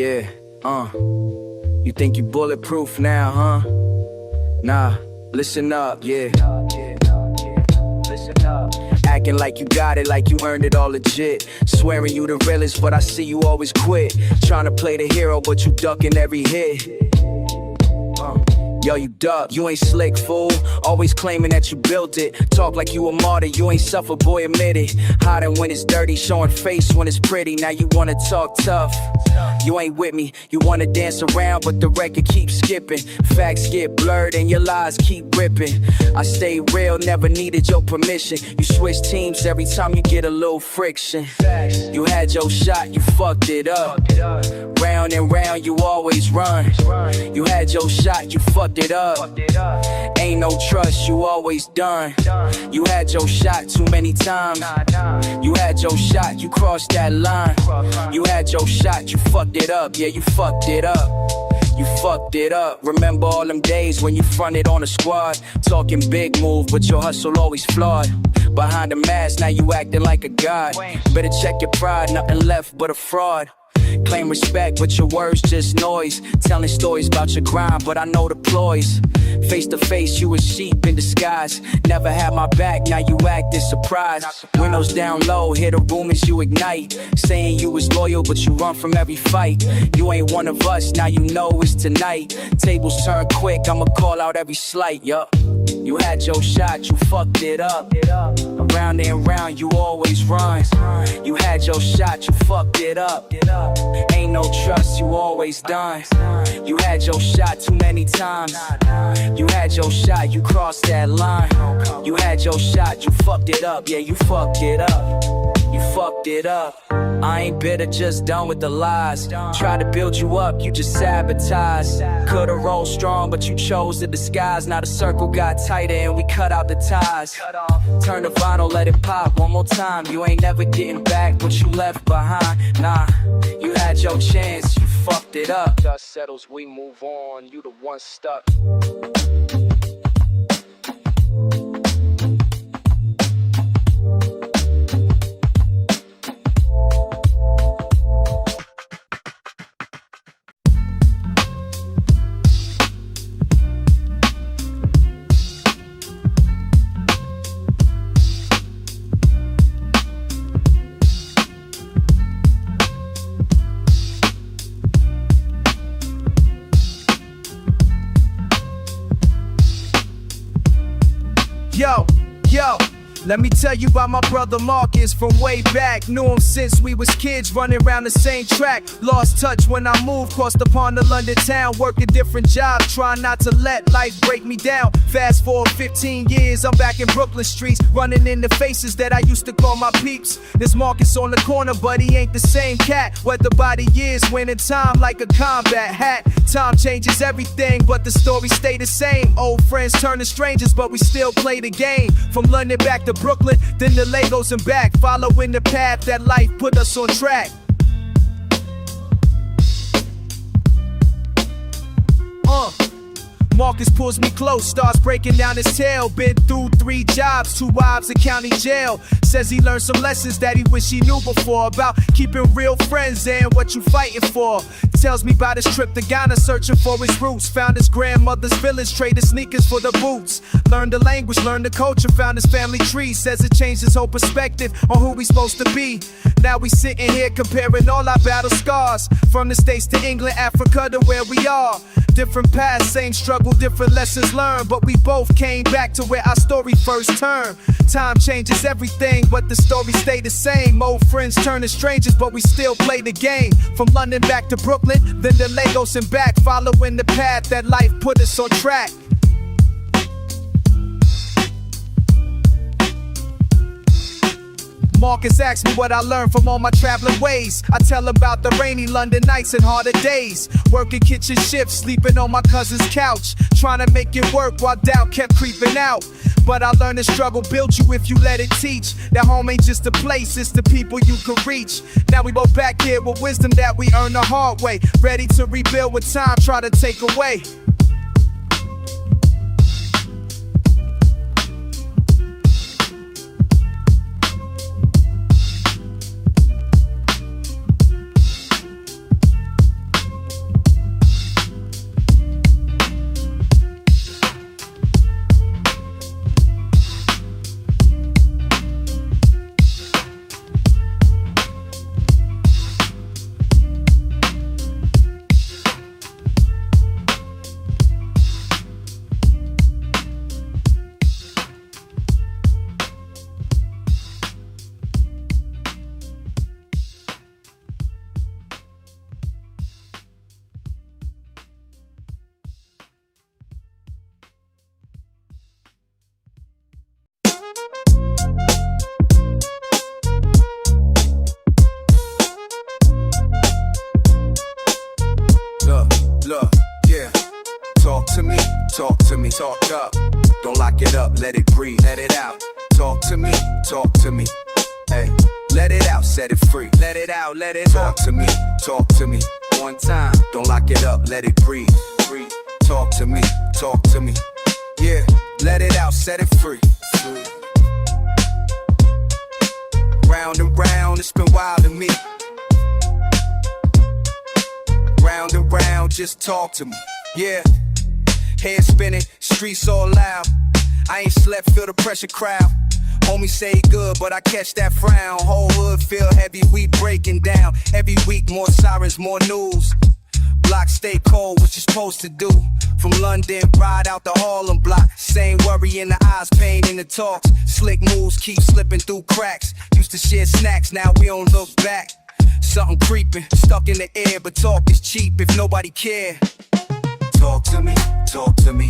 Yeah, you think you bulletproof now, huh? Nah, listen up, yeah. Acting like you got it, like you earned it all legit. Swearing you the realest, but I see you always quit. Trying to play the hero, but you ducking every hit. Yo, you duck, you ain't slick, fool. Always claiming that you built it. Talk like you a martyr, you ain't suffer, boy, admit it. Hiding when it's dirty, showing face when it's pretty. Now you wanna talk tough. You ain't with me, you wanna dance around, but the record keeps skipping. Facts get blurred and your lies keep ripping. I stay real, never needed your permission. You switch teams every time you get a little friction. You had your shot, you fucked it up. Round and round, you always run. You had your shot, you fucked it up. Ain't no trust, you always done. You had your shot too many times. You had your shot, you crossed that line. You had your shot, you fucked it up. Yeah, you fucked it up. You fucked it up. Remember all them days when you fronted on a squad, talking big move, but your hustle always flawed. Behind the mask, now you acting like a god. Better check your pride, nothing left but a fraud. Claim respect, but your words just noise. Telling stories about your grind, but I know the ploys. Face to face, you a sheep in disguise. Never had my back, now you acting surprised. Windows down low, hear the rumors you ignite. Saying you was loyal, but you run from every fight. You ain't one of us, now you know it's tonight. Tables turn quick, I'ma call out every slight, yup. You had your shot, you fucked it up. Around and round, you always run. You had your shot, you fucked it up. Ain't no trust, you always done. You had your shot too many times. You had your shot, you crossed that line. You had your shot, you fucked it up. Yeah, you fucked it up. You fucked it up. I ain't bitter, just done with the lies. Try to build you up, you just sabotage. Could've rolled strong, but you chose the disguise. Now the circle got tighter and we cut out the ties. Turn the vinyl, let it pop one more time. You ain't never getting back what you left behind. Nah, you had your chance, you fucked it up. Dust settles, we move on, you the one stuck. Yo, let me tell you about my brother Marcus from way back. Knew him since we was kids, running around the same track. Lost touch when I moved, crossed the pond to London town. Working different jobs, trying not to let life break me down. Fast forward 15 years, I'm back in Brooklyn streets, running in the faces that I used to call my peeps. There's Marcus on the corner, but he ain't the same cat. Whether by the years, winning time like a combat hat. Time changes everything, but the story stay the same. Old friends turn to strangers, but we still play the game. From London back to Brooklyn, then to Lagos and back. Following the path that life put us on track. Marcus pulls me close, starts breaking down his tale. Been through 3 jobs, 2 wives, a county jail. Says he learned some lessons that he wish he knew before, about keeping real friends and what you fighting for. Tells me about his trip to Ghana, searching for his roots. Found his grandmother's village, traded sneakers for the boots. Learned the language, learned the culture, found his family tree. Says it changed his whole perspective on who we supposed to be. Now we sitting here comparing all our battle scars. From the States to England, Africa to where we are. Different paths, same struggle, different lessons learned. But we both came back to where our story first turned. Time changes everything, but the story stay the same. Old friends turn to strangers, but we still play the game. From London back to Brooklyn, then to Lagos and back. Following the path that life put us on track. Marcus asked me what I learned from all my traveling ways. I tell him about the rainy London nights and harder days. Working kitchen shifts, sleeping on my cousin's couch. Trying to make it work while doubt kept creeping out. But I learned the struggle built you if you let it teach. That home ain't just a place, it's the people you can reach. Now we both back here with wisdom that we earned the hard way. Ready to rebuild what time try to take away. me, talk up. Don't lock it up, let it breathe, let it out. Talk to me, talk to me. Hey, let it out, set it free. Let it out, let it talk to me, talk to me. One time, don't lock it up, let it breathe. Breathe. Talk to me, talk to me. Yeah, let it out, set it free. Round and round, it's been wild to me. Round and round, just talk to me. Yeah, head spinning, streets all loud. I ain't slept, feel the pressure crowd. Homie say good, but I catch that frown. Whole hood feel heavy, we breaking down. Every week more sirens, more news. Block stay cold, what you supposed to do? From London, ride out the Harlem block. Same worry in the eyes, pain in the talks. Slick moves keep slipping through cracks. Used to share snacks, now we don't look back. Something creeping, stuck in the air, but talk is cheap if nobody care. Talk to me, talk to me.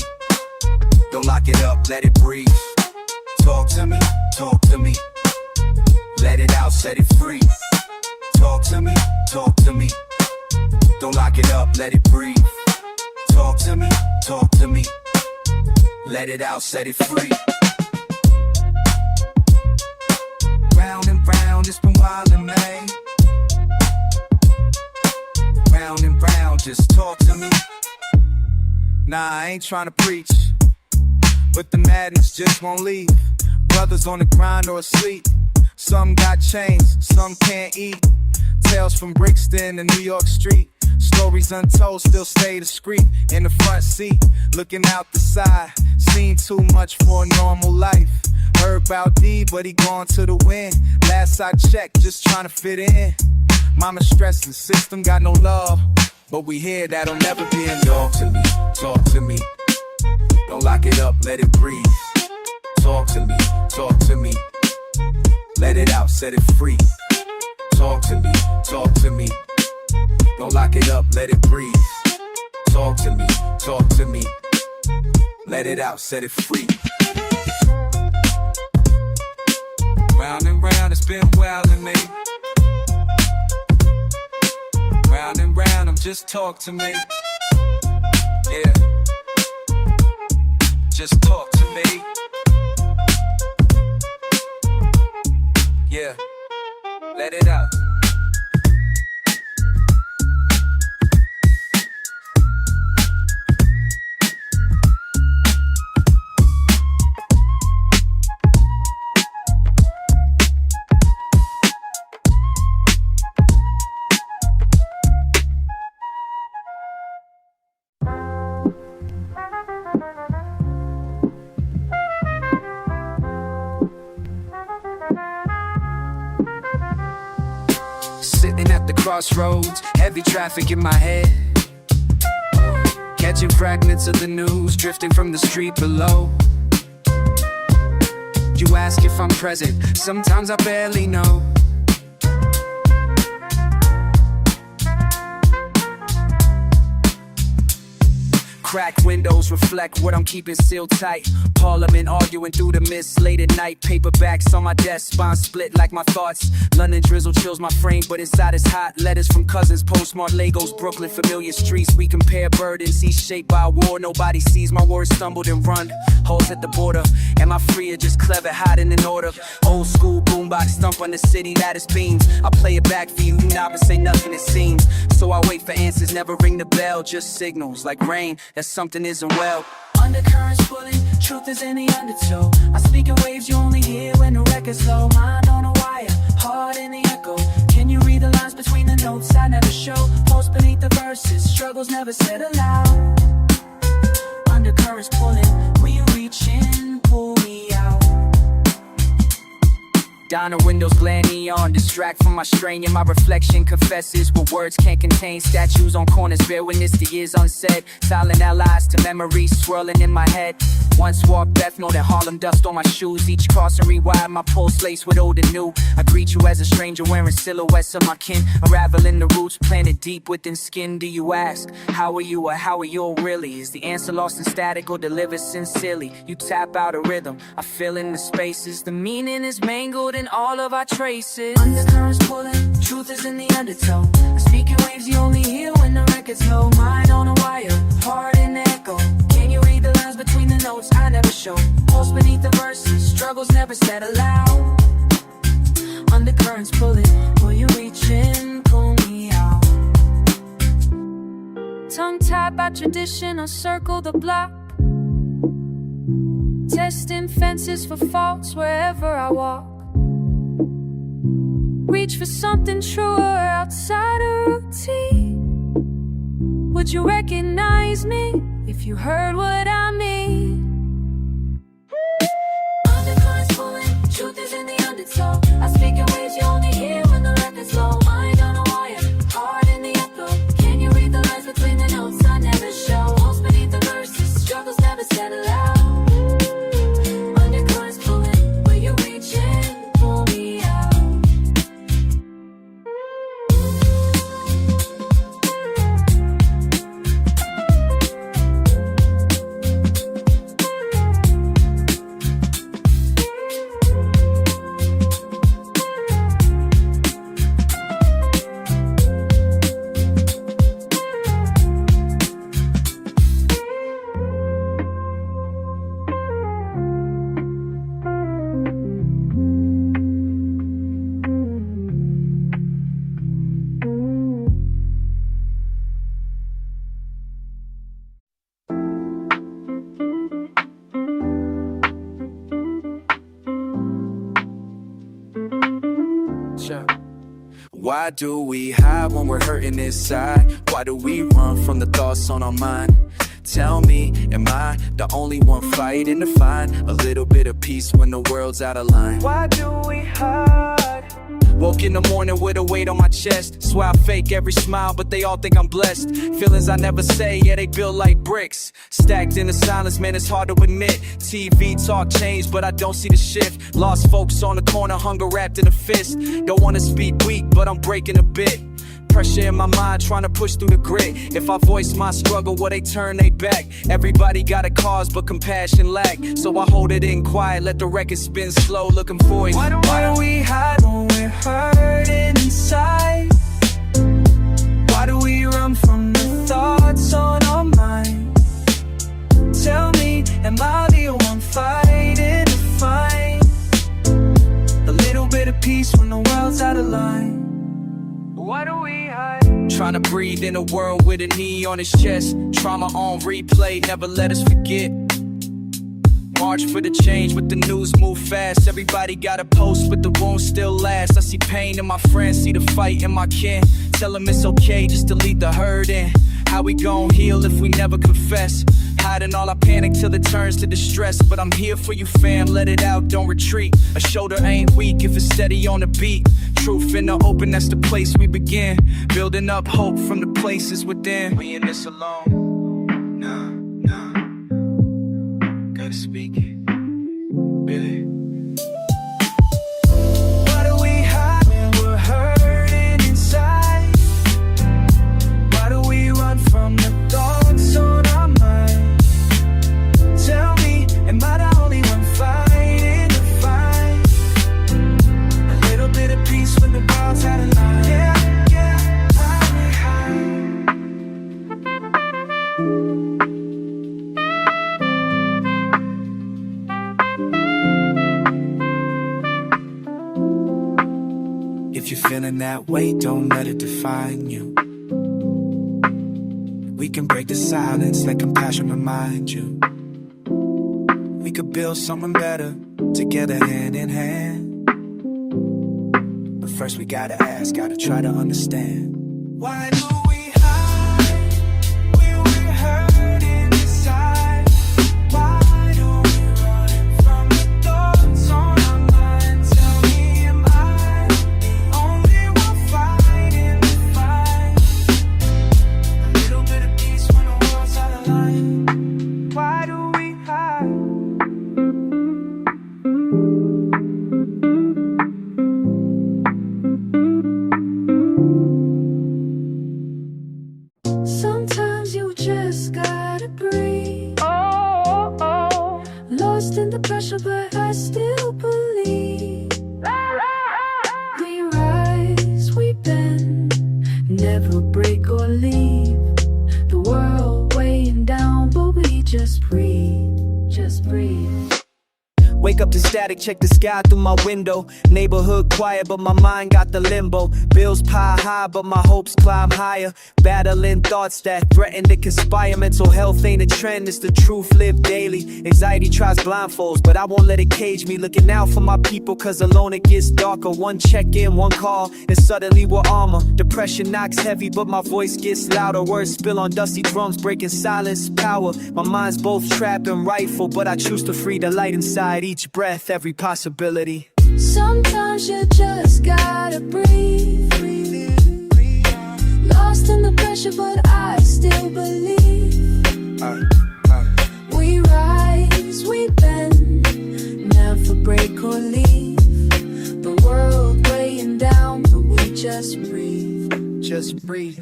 Don't lock it up, let it breathe. Talk to me, talk to me. Let it out, set it free. Talk to me, talk to me. Don't lock it up, let it breathe. Talk to me, talk to me. Let it out, set it free. Round and round, it's been wild and May. Round and round, just talk to me. Nah, I ain't tryna preach, but the madness just won't leave. Brothers on the grind or asleep. Some got chains, some can't eat. Tales from Brixton to New York Street. Stories untold, still stay discreet. In the front seat, looking out the side. Seen too much for a normal life. Heard about D, but he gone to the wind. Last I checked, just trying to fit in. Mama stressing, system got no love, but we hear that'll never be enough. Talk to me, talk to me. Don't lock it up, let it breathe. Talk to me, talk to me. Let it out, set it free. Talk to me, talk to me. Don't lock it up, let it breathe. Talk to me, talk to me. Let it out, set it free. Round and round, it's been wild to me. Round and round, just talk to me. Yeah, just talk to me. Yeah, let it out. Sitting at the crossroads, heavy traffic in my head. Catching fragments of the news, drifting from the street below. You ask if I'm present, sometimes I barely know. Cracked windows reflect what I'm keeping sealed tight. Parliament arguing through the mist late at night. Paperbacks on my desk, spine split like my thoughts. London drizzle chills my frame, but inside it's hot. Letters from cousins, postmarked Legos, Brooklyn, familiar streets. We compare burdens, each shaped by a war. Nobody sees my words stumbled and run. Holes at the border, am I free or just clever, hiding in order? Old school boombox stump on the city lattice beams. I play it back for you, not but say nothing it seems. So I wait for answers, never ring the bell. Just signals like rain that something isn't well. Undercurrents pulling, truth is in the undertow. I speak in waves you only hear when the record's low. Mind on a wire, heart in the echo. Can you read the lines between the notes I never show? Post beneath the verses, struggles never said aloud. Undercurrents pulling, will you reach in, pull me out? Diner windows glare neon, distract from my strain, and my reflection confesses what words can't contain. Statues on corners bear witness to years unsaid. Silent allies to memories swirling in my head. Once walked Bethnal, then Harlem dust on my shoes. Each crossing rewired, my pulse laced with old and new. I greet you as a stranger wearing silhouettes of my kin. Unraveling the roots planted deep within skin. Do you ask, how are you or how are you really? Is the answer lost in static or delivered sincerely? You tap out a rhythm, I fill in the spaces. The meaning is mangled in all of our traces. Undercurrents pulling, truth is in the undertow. I speak in waves you only hear when the record's low. Mind on a wire, heart in the echo. Can you read the lines between show. Pulse beneath the verse, struggles never settle out. Undercurrents pulling, will you reach in, pull me out? Tongue tied by tradition, I circle the block. Testing fences for faults wherever I walk. Reach for something truer outside of routine. Would you recognize me if you heard what I mean? Undercurrents pulling, truth is in the undertow. I speak in ways you only hear when the record's low. Mind on a wire, heart in the echo. Can you read the lines between the notes I never show? Holes beneath the verses, struggles never settle out. Undercurrents pulling, will you reach in, pull me out? Why do we hide when we're hurting inside? Why do we run from the thoughts on our mind? Tell me, am I the only one fighting to find a little bit of peace when the world's out of line? Why do we hide? Woke in the morning with a weight on my chest. Swear I fake every smile, but they all think I'm blessed. Feelings I never say, yeah, they build like bricks. Stacked in the silence, man, it's hard to admit. TV talk changed, but I don't see the shift. Lost folks on the corner, hunger wrapped in a fist. Don't wanna speak weak, but I'm breaking a bit. Pressure in my mind, trying to push through the grit. If I voice my struggle, will they turn they back? Everybody got a cause, but compassion lack. So I hold it in quiet, let the record spin slow, looking for it. Why do we hide when we're hurting inside? Why do we run from the thoughts on our mind? Tell me, am I the one fighting to find a little bit of peace when the world's out of line? Why do we hide? Trying to breathe in a world with a knee on his chest. Trauma on replay, never let us forget. March for the change, but the news move fast. Everybody got a post, but the wounds still last. I see pain in my friends, see the fight in my kin. Tell them it's okay, just to lead the herd in. How we gon' heal if we never confess? Hiding all our panic till it turns to distress. But I'm here for you, fam, let it out, don't retreat. A shoulder ain't weak if it's steady on the beat. Truth in the open, that's the place we begin. Building up hope from the places within. We in this alone, nah, gotta speak it, Billy. Why do we hide when we're hurting inside? Why do we run from the thoughts on our mind? Tell me, am I the only one fighting to find a little bit of peace when the world's out of line? Yeah, why we hide? If you're feeling that way, don't let it define you. We can break the silence, let compassion remind you. We could build something better, together hand in hand. But first we gotta ask, gotta try to understand. Why do we hide when we're hurting inside? Why do we run from the thoughts on our mind? Tell me, am I the only one fighting to find a little bit of peace when the world's out of line? Why do we hide? Sometimes you just gotta breathe. Lost in the pressure, but I still believe. We rise, we bend, never break or leave. The world weighing down, but we just breathe. just breathe. Wake up to static, check the sky through my window. Neighborhood quiet, but my mind got the limbo. Bills pile high, but my hopes climb higher. Battling thoughts that threaten to conspire. Mental health ain't a trend, it's the truth lived daily. Anxiety tries blindfolds, but I won't let it cage me. Looking out for my people, cause alone it gets darker. One check-in, one call, and suddenly we're armor. Depression knocks heavy, but my voice gets louder. Words spill on dusty drums, breaking silence power. My mind's both trapped and rightful, but I choose to free the light inside. Each breath, every possibility. Sometimes you just gotta breathe. Lost in the pressure, but I still believe. We rise, we bend, never break or leave. The world weighing down, but we just breathe. Just breathe.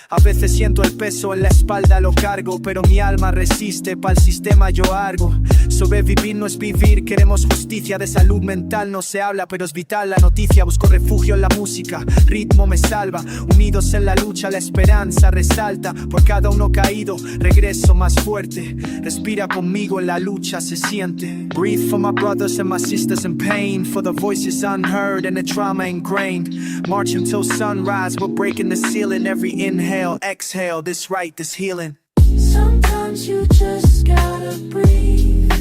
A veces siento el peso en la espalda, lo cargo, pero mi alma resiste, pa'l sistema yo argo. Sobrevivir no es vivir, queremos justicia, de salud mental no se habla, pero es vital la noticia. Busco refugio en la música, ritmo me salva. Unidos en la lucha, la esperanza resalta. Por cada uno caído, regreso más fuerte. Respira conmigo, en la lucha se siente. Breathe for my brothers and my sisters in pain, for the voices unheard and the trauma ingrained. March until sunrise, we're breaking the ceiling. Every inhale, exhale, this right, this healing. Sometimes you just gotta breathe.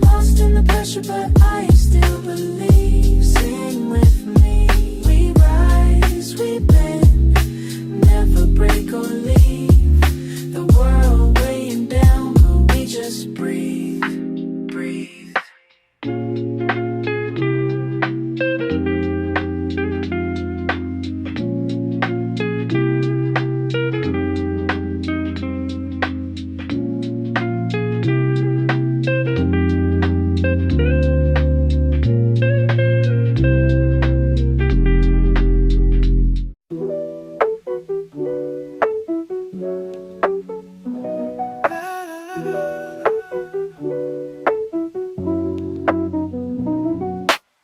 Lost in the pressure, but I still believe. Sing with me. We rise, we bend, never break or leave. The world weighing down, but we just breathe. Breathe.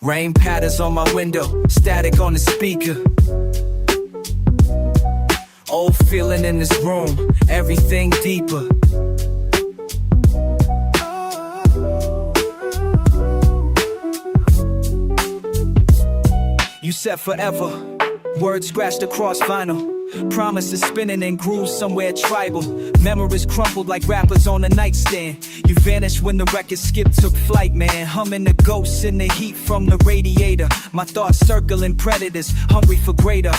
Rain patters on my window, static on the speaker. Old feeling in this room, everything deeper. You said forever, words scratched across vinyl. Promises spinning in grooves somewhere tribal. Memories crumpled like rappers on a nightstand. You vanished when the record skip took flight, man. Humming the ghosts in the heat from the radiator. My thoughts circling predators, hungry for greater.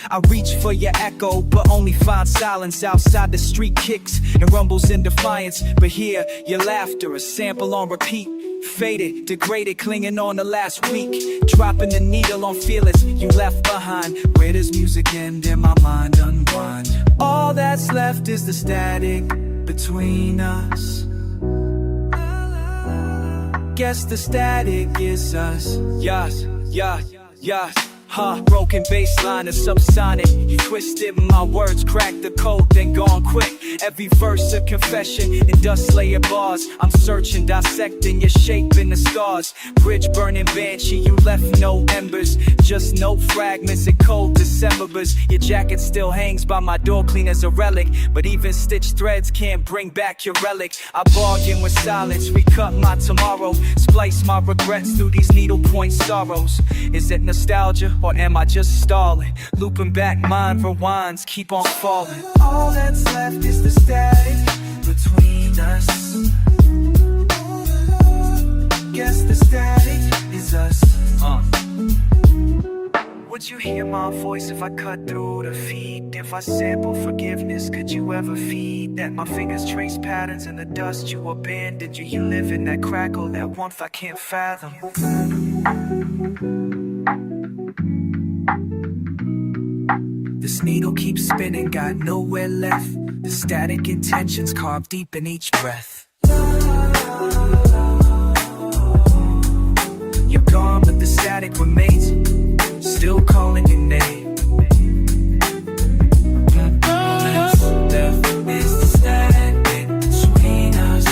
I reach for your echo, but only find silence outside the street kicks and rumbles in defiance. But here, your laughter, a sample on repeat. Faded, degraded, clinging on the last week. Dropping the needle on feelings you left behind. Where does music end and my mind unwind? All that's left is the static between us. Guess the static is us. Yes, yes, yes. Broken baseline is subsonic. You twisted my words, cracked the code, then gone quick. Every verse a confession in dust layer bars. I'm searching, dissecting your shape in the scars. Bridge burning banshee, you left no embers, just no fragments in cold Decembers. Your jacket still hangs by my door, clean as a relic, but even stitched threads can't bring back your relic. I bargain with silence, recut my tomorrow, splice my regrets through these needlepoint sorrows. Is it nostalgia? Or am I just stalling? Looping back, mind rewinds, keep on falling. All that's left is the static between us. Guess the static is us. Would you hear my voice if I cut through the feed? If I sample forgiveness, could you ever feed that? My fingers trace patterns in the dust you abandoned. You live in that crackle, that warmth I can't fathom. This needle keeps spinning, got nowhere left. The static intentions carved deep in each breath. You're gone, but the static remains, still calling your name. All that's left is the static between us.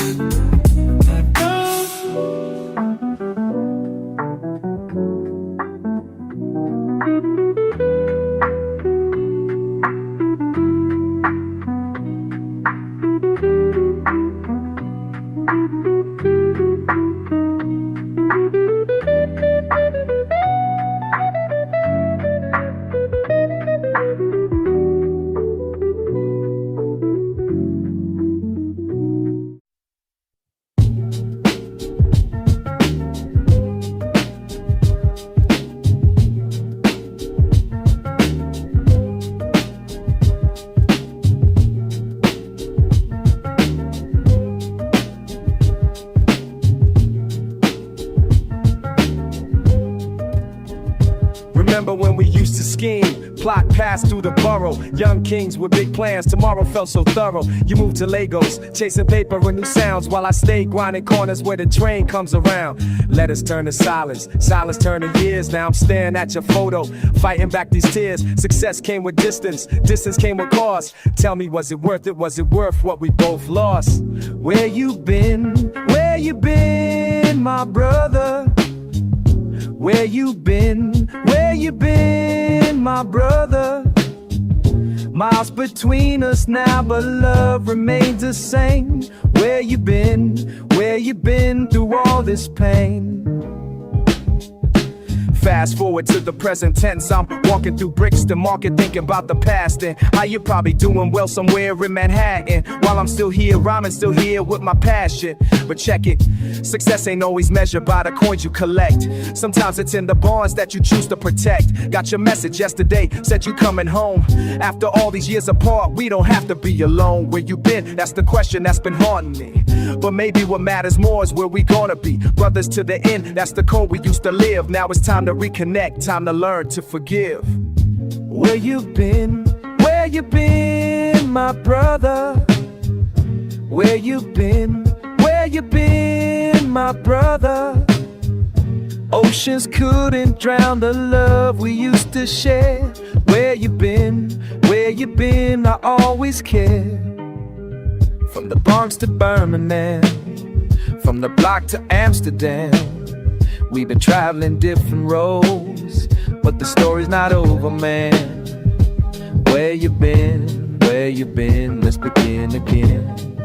plot passed through the borough. Young kings with big plans, tomorrow felt so thorough. You moved to Lagos, chasing paper and new sounds, while I stayed grinding corners where the train comes around. Letters turn to silence, silence turned to years. Now I'm staring at your photo, fighting back these tears. Success came with distance, distance came with cost. Tell me, was it worth it? Was it worth what we both lost? Where you been? Where you been, my brother? Where you been? Where you been, my brother? Miles between us now, but love remains the same. Where you been? Where you been through all this pain? Fast forward to the present tense, I'm walking through Brixton Market thinking about the past and how you're probably doing well somewhere in Manhattan. While I'm still here, rhyming still here with my passion. But check it, success ain't always measured by the coins you collect. Sometimes it's in the bonds that you choose to protect. Got your message yesterday, said you coming home. After all these years apart, we don't have to be alone. Where you been? That's the question that's been haunting me. But maybe what matters more is where we gonna be. Brothers to the end, that's the code we used to live. Now it's time to reconnect, time to learn to forgive. Where you been? Where you been, my brother? Where you been? Where you been, my brother? Oceans couldn't drown the love we used to share. Where you been? Where you been? I always care. From the Bronx to Birmingham, from the block to Amsterdam, we've been traveling different roads, but the story's not over, man. Where you been? Where you been? Let's begin again.